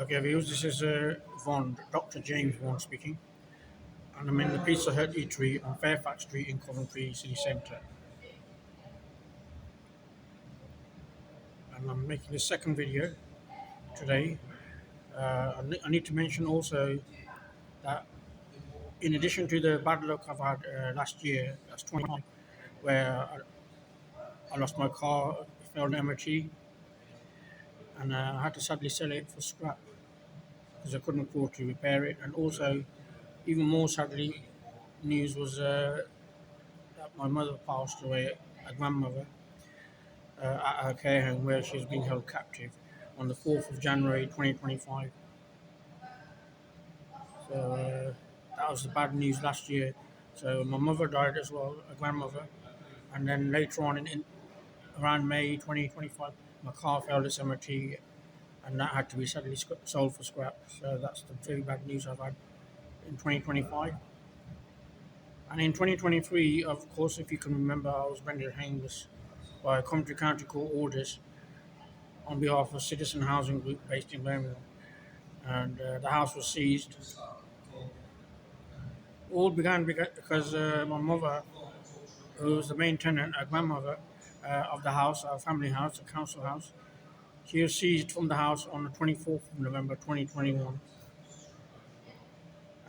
Okay, viewers, this is VOND, Dr. James VOND speaking, and I'm in the Pizza Hut eatery on Fairfax Street in Coventry City Centre. And I'm making the second video today. I need to mention also that in addition to the bad luck I've had last year, that's 20, where I lost my car, it failed MOT, and I had to sadly sell it for scrap because I couldn't afford to repair it. And also, even more sadly, news was that my mother passed away, a grandmother, at her care home where she's being held captive on the 4th of January 2025. So that was the bad news last year. So my mother died as well, a grandmother, and then later on in around May 2025, my car failed its MOT, and that had to be sadly sold for scrap. So that's the very bad news I've had in 2025. And in 2023, of course, if you can remember, I was rendered homeless by Coventry County Court orders on behalf of Citizen Housing Group based in Birmingham, and the house was seized. All began because my mother, who was the main tenant, a grandmother of the house, our family house, a council house, she was seized from the house on the 24th of November 2021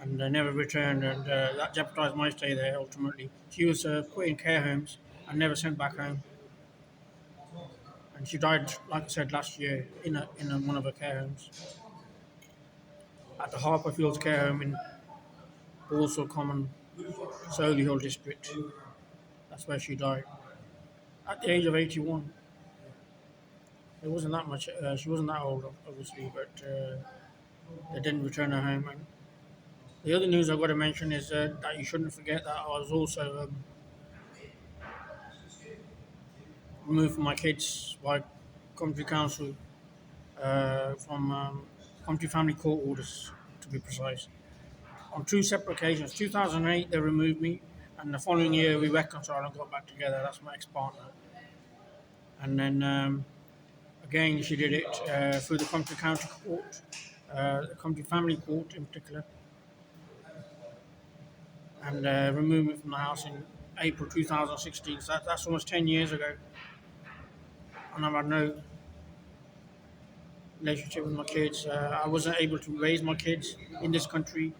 and never returned, and that jeopardised my stay there ultimately. She was put in care homes and never sent back home. And she died, like I said, last year in one of her care homes at the Harperfields care home in Walsall Common, Solihull district. That's where she died at the age of 81. It wasn't that much. She wasn't that old, obviously, but they didn't return her home. And the other news I've got to mention is that you shouldn't forget that I was also removed from my kids by Coventry Council from Coventry Family Court orders, to be precise. On two separate occasions. 2008, they removed me, and the following year, we reconciled and got back together. That's my ex-partner. And then again, she did it through the Coventry County Court, the Coventry Family Court in particular, and removed me from the house in April 2016. So that's almost 10 years ago. And I've had no relationship with my kids. I wasn't able to raise my kids in this country.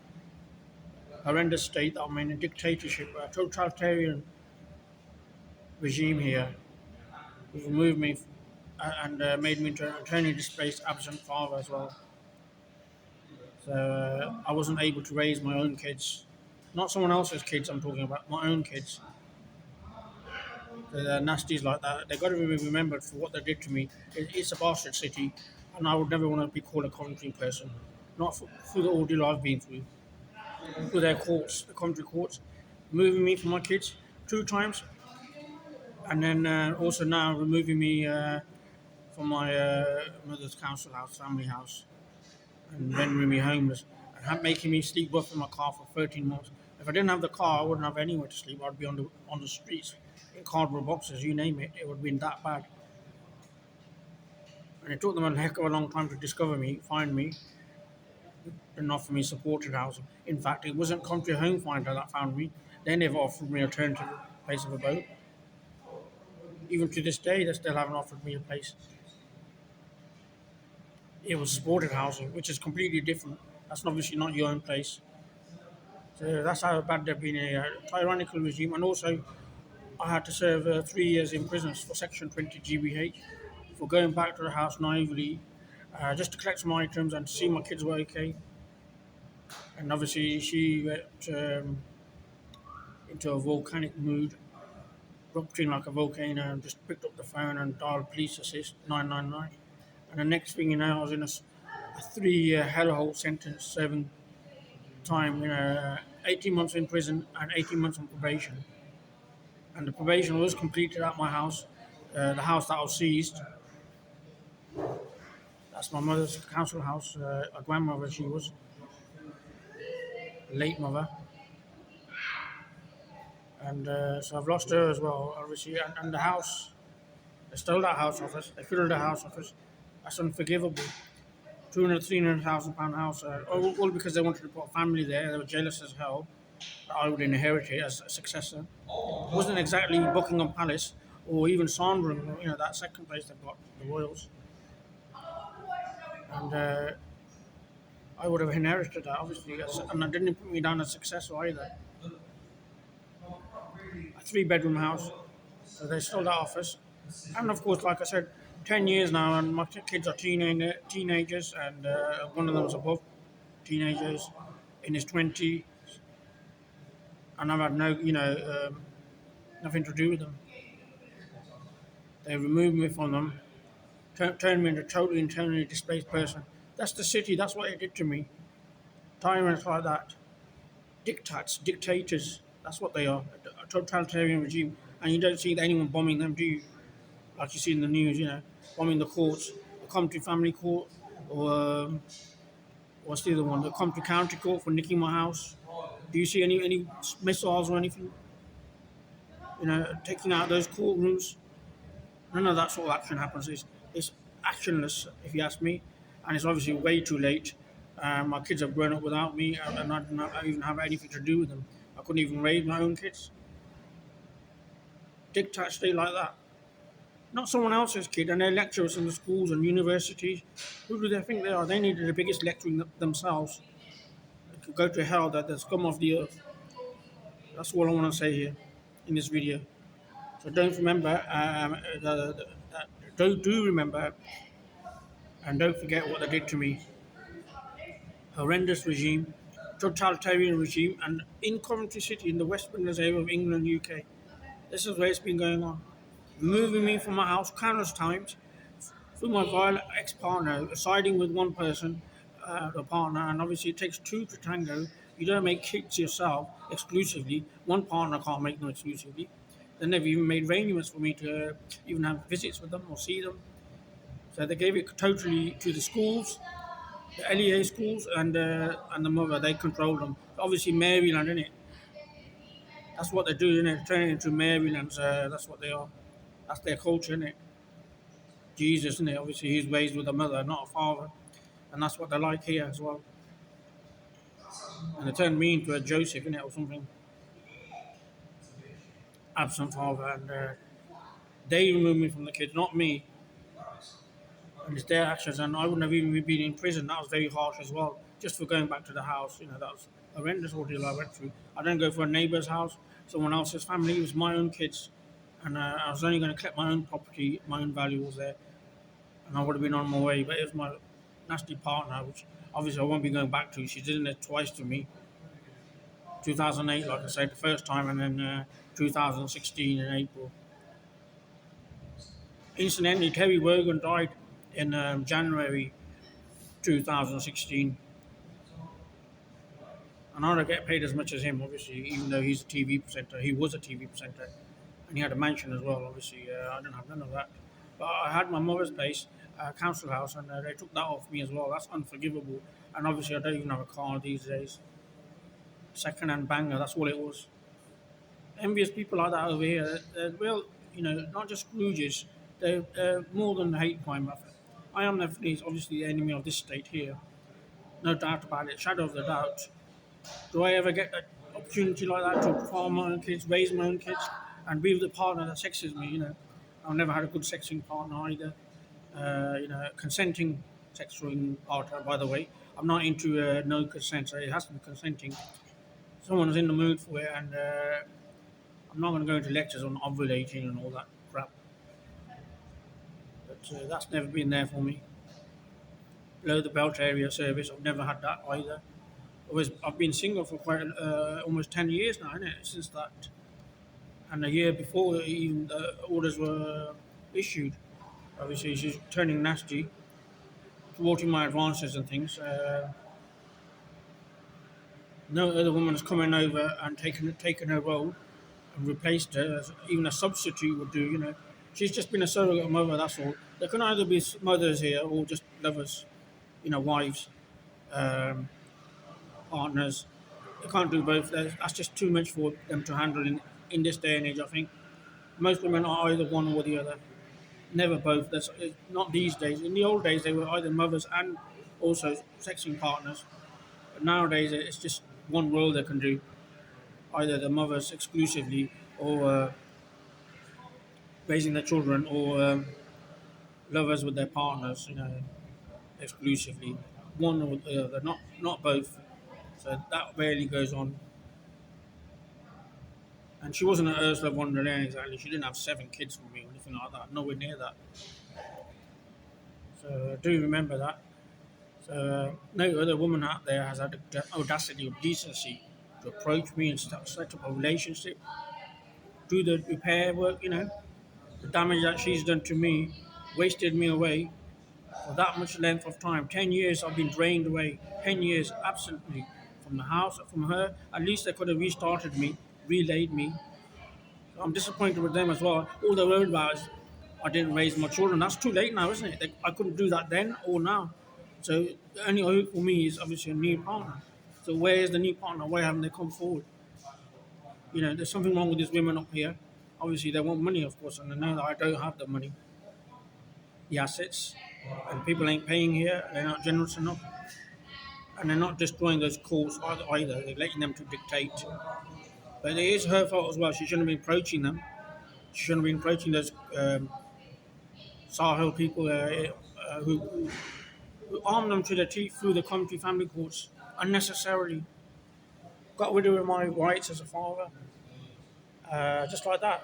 Horrendous state that I'm in, a dictatorship, a totalitarian regime here. Who removed me and made me into an internally displaced absent father as well. So I wasn't able to raise my own kids, not someone else's kids. I'm talking about my own kids. They're nasties like that. They've got to be remembered for what they did to me. It's a bastard city, and I would never want to be called a Coventry person. Not through the ordeal I've been through. Through their courts, the Coventry courts, moving me from my kids 2 times, and then also now removing me from my mother's council house, family house, and rendering me homeless, and making me sleep rough in my car for 13 months. If I didn't have the car, I wouldn't have anywhere to sleep. I'd be on the streets, in cardboard boxes, you name it. It would have been that bad. And it took them a heck of a long time to discover me, find me, and offer me supported housing. In fact, it wasn't Country Home Finder that found me. They never offered me a alternative place of abode. Even to this day, they still haven't offered me a place. It was supported housing, which is completely different. That's obviously not your own place. So that's how bad they've been, a tyrannical regime. And also, I had to serve 3 years in prison for Section 20 GBH for going back to the house naively just to collect some items and to see my kids were okay. And obviously, she went into a volcanic mood, erupting like a volcano, and just picked up the phone and dialed police assist 999. And the next thing you know, I was in a 3-year hellhole sentence, serving time, 18 months in prison and 18 months on probation. And the probation was completed at my house, the house that was seized. That's my mother's council house, a grandmother she was, late mother. And so I've lost her as well, obviously. And the house, they stole that house off us, they filled the house off us. That's unforgivable. £300,000 house, all because they wanted to put a family there. They were jealous as hell that I would inherit it as a successor. It wasn't exactly Buckingham Palace or even Sandringham, that second place they've got, the Royals. And I would have inherited that, obviously, and I didn't put me down as successor either. A three-bedroom house, so they sold that office. And of course, like I said, 10 years now, and my kids are teenagers, and one of them is above teenagers, in his 20s, and I've had nothing to do with them. They removed me from them, turned me into a totally internally displaced person. That's the city, that's what it did to me. Tyrants like that. Dictators, that's what they are. A totalitarian regime. And you don't see anyone bombing them, do you? Like you see in the news, bombing the courts, the Coventry Family Court, or what's the other one? The Coventry County Court for nicking my house. Do you see any missiles or anything? Taking out those courtrooms? None of that sort of action happens. It's actionless, if you ask me, and it's obviously way too late. My kids have grown up without me, and I didn't even have anything to do with them. I couldn't even raise my own kids. Dictate state like that. Not someone else's kid, and they're lecturers in the schools and universities. Who do they think they are? They needed the biggest lecturing themselves. They could go to hell, that the scum of the earth. That's all I want to say here in this video. So don't remember, do remember, and don't forget what they did to me. Horrendous regime, totalitarian regime, and in Coventry City, in the West Midlands area of England, UK. This is where it's been going on. Removing me from my house countless times through my violent ex-partner, siding with one person, the partner, and obviously it takes two to tango. You don't make kids yourself exclusively. One partner can't make them exclusively. They never even made arrangements for me to even have visits with them or see them. So they gave it totally to the schools, the LEA schools, and the mother. They control them. Obviously Maryland, innit? That's what they do, innit? Turn it into Maryland. That's what they are. That's their culture, innit? Jesus, isn't it? Obviously, he's raised with a mother, not a father. And that's what they like here as well. And they turned me into a Joseph, innit, or something. Absent father. And they removed me from the kids, not me. And it's their actions. And I wouldn't have even been in prison. That was very harsh as well. Just for going back to the house. That was a horrendous ordeal I went through. I didn't go for a neighbour's house, someone else's family. It was my own kids. And I was only going to collect my own property, my own valuables there. And I would have been on my way, but it was my nasty partner, which obviously I won't be going back to. She did it twice to me. 2008, like I said, the first time, and then 2016 in April. Incidentally, Terry Wogan died in January 2016. And I don't get paid as much as him, obviously, even though he's a TV presenter. He was a TV presenter. And he had a mansion as well, obviously. I didn't have none of that. But I had my mother's place, council house, and they took that off me as well. That's unforgivable. And obviously, I don't even have a car these days. Second-hand banger, that's all it was. Envious people like that over here, they're real, not just Scrooges, they're more than hate crime. I am definitely, obviously, the enemy of this state here. No doubt about it, shadow of the doubt. Do I ever get an opportunity like that to farm my own kids, raise my own kids, and be with a partner that sexes me? I've never had a good sexing partner either. Consenting sexing partner, by the way. I'm not into no consent, so it has to be consenting. Someone's in the mood for it, and I'm not going to go into lectures on ovulating and all that crap. But that's never been there for me. Below the belt area service, I've never had that either. I've been single for quite almost 10 years now, since that. And a year before even the orders were issued. Obviously, she's turning nasty, thwarting my advances and things. No other woman has come in over and taken her role and replaced her, as even a substitute would do. She's just been a surrogate mother, that's all. There can either be mothers here or just lovers, wives, partners. They can't do both. That's just too much for them to handle in this day and age, I think. Most women are either one or the other. Never both. That's not these days. In the old days, they were either mothers and also sexing partners. But nowadays, it's just one role they can do, either the mothers exclusively, or raising their children, or lovers with their partners, exclusively. One or the other, not both. So that rarely goes on. And she wasn't an Ursula von der Leyen exactly. She didn't have 7 kids from me or anything like that. Nowhere near that. So I do remember that. So no other woman out there has had the audacity or decency to approach me and set up a relationship, do the repair work. The damage that she's done to me, wasted me away for that much length of time. 10 years I've been drained away. 10 years absolutely from the house, from her. At least they could have restarted me, relayed me. I'm disappointed with them as well. All they're worried about is I didn't raise my children. That's too late now, isn't it? I couldn't do that then or now. So the only hope for me is obviously a new partner. So where is the new partner? Why haven't they come forward? There's something wrong with these women up here. Obviously, they want money, of course, and they know that I don't have the money, the assets, and people ain't paying here. They're not generous enough, and they're not destroying those courts either. They're letting them to dictate. But it is her fault as well. She shouldn't have been approaching them. She shouldn't have been approaching those Sahel people who armed them to the teeth through the Coventry family courts unnecessarily. Got rid of my rights as a father, just like that.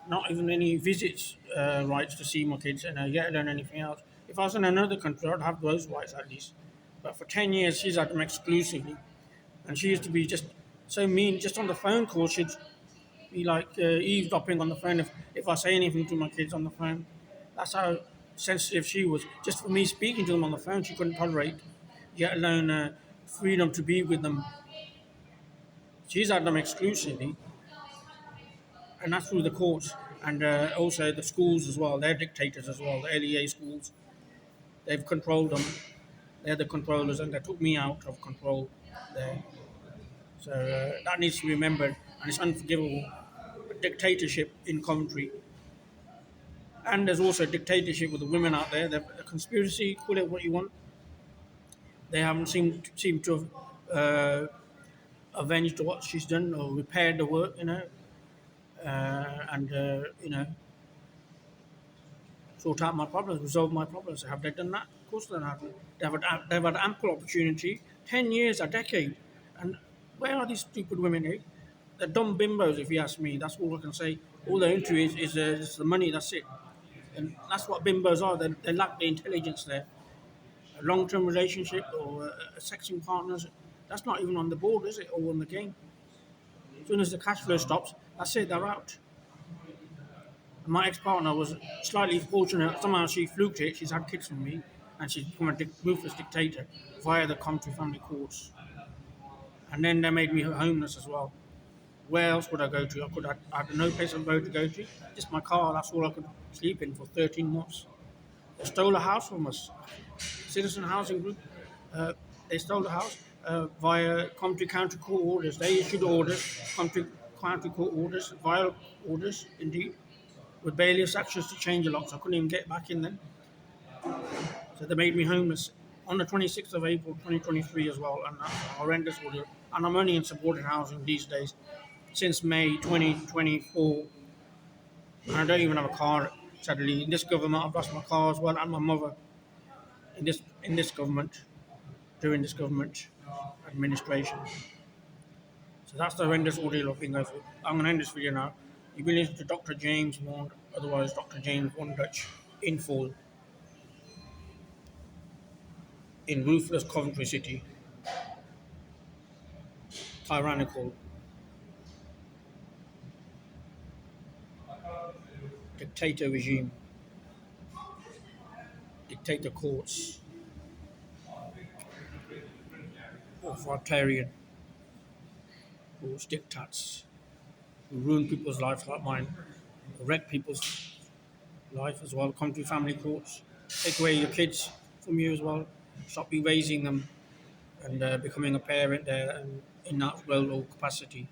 Not even any visits rights to see my kids, yet alone anything else. If I was in another country, I'd have those rights at least. But for 10 years, she's had them exclusively. And she used to be just so mean. Just on the phone call, she'd be like eavesdropping on the phone if I say anything to my kids on the phone. That's how sensitive she was. Just for me speaking to them on the phone, she couldn't tolerate, yet alone freedom to be with them. She's had them exclusively, and that's through the courts and also the schools as well. They're dictators as well. The LEA schools, they've controlled them. They're the controllers, and they took me out of control there. So that needs to be remembered, and it's unforgivable. Dictatorship in Coventry, and there's also dictatorship with the women out there. The conspiracy, call it what you want. They haven't seemed to have avenged what she's done or repaired the work, and sort out my problems, resolve my problems. Have they done that? Of course they haven't. They've had ample opportunity, 10 years, a decade. And where are these stupid women here? They're dumb bimbos, if you ask me. That's all I can say. All they're into is the money, that's it. And that's what bimbos are. They lack the intelligence there. A long-term relationship or a sexing partners, that's not even on the board, is it? Or on the game. As soon as the cash flow stops, that's it, they're out. My ex-partner was slightly fortunate. Somehow she fluked it. She's had kids from me, and she's become a ruthless dictator via the Coventry family courts. And then they made me homeless as well. Where else would I go to? I had no place of road to go to. Just my car. That's all I could sleep in for 13 months. They stole a house from us. Citizen Housing Group. They stole the house via Coventry County Court orders. They issued orders, Coventry County Court orders, via orders indeed, with bailiff's actions to change the locks. I couldn't even get back in then. So they made me homeless on the 26th of April 2023 as well, and that's a horrendous ordeal. And I'm only in supported housing these days since May 2024. And I don't even have a car, sadly. In this government, I've lost my car as well, and my mother in this government, during this government administration. So that's the horrendous ordeal I've been going through. I'm going to end this video now. You've been listening to Dr. James Wand, otherwise Dr. James VONDUTCH, in full, in ruthless Coventry City. Tyrannical. Dictator regime. Dictator courts. Authoritarian. Rules, diktats. Who ruin people's lives like mine. Wreck people's life as well. Come to family courts. Take away your kids from you as well. Stop you raising them and becoming a parent there and in that role or capacity.